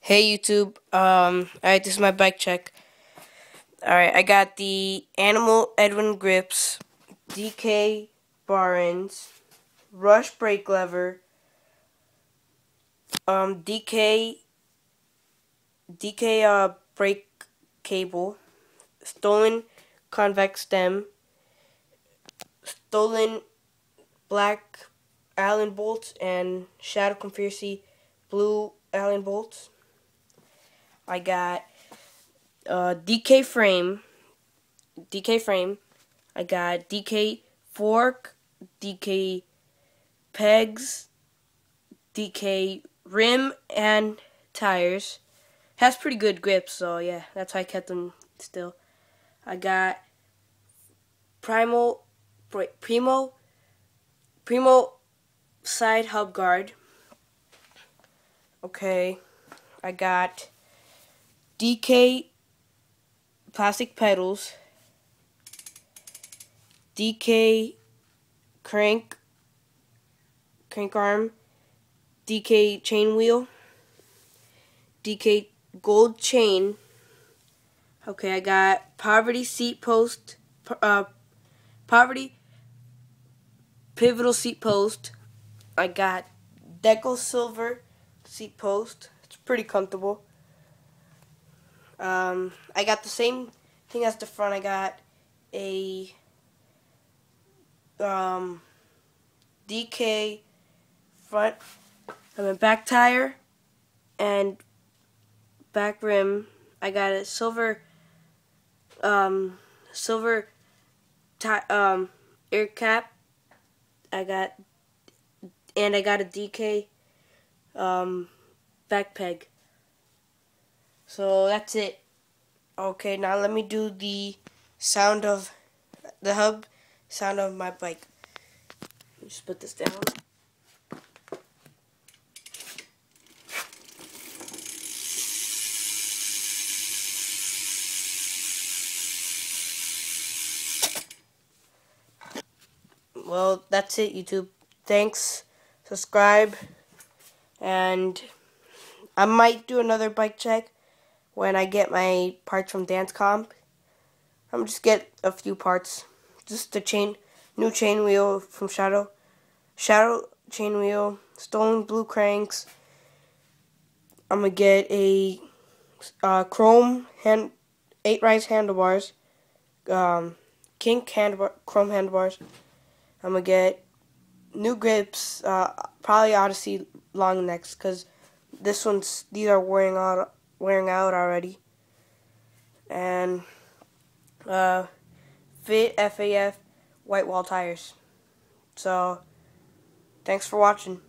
Hey YouTube, alright, this is my bike check. Alright, I got the Animal Edwin grips, DK bar ends, Rush brake lever, DK brake cable, stolen convex stem, stolen black Allen bolts, and Shadow Conspiracy blue Allen bolts. I got DK frame. I got DK fork, DK pegs, DK rim and tires. Has pretty good grip, so yeah, that's why I kept them still. I got Primo side hub guard. Okay, I got DK plastic pedals, DK crank arm, DK chain wheel, DK gold chain. Okay, I got poverty seat post, poverty pivotal seat post. I got Deco silver seat post. It's pretty comfortable. I got the same thing as the front. I got a DK front, back tire and back rim. I got a silver air cap. I got a DK back peg. So that's it. Okay, now let me do the sound of the hub, sound of my bike. Let me just put this down. Well, that's it, YouTube. Thanks. Subscribe. And I might do another bike check when I get my parts from Dance Comp. I'm just get a few parts. Just the new chain wheel from Shadow chain wheel, stolen blue cranks. I'm gonna get a chrome 8-rise handlebars, kink chrome handlebars. I'm gonna get new grips, probably Odyssey long necks, cause these are wearing out already. And Fit FAF white wall tires. So thanks for watching.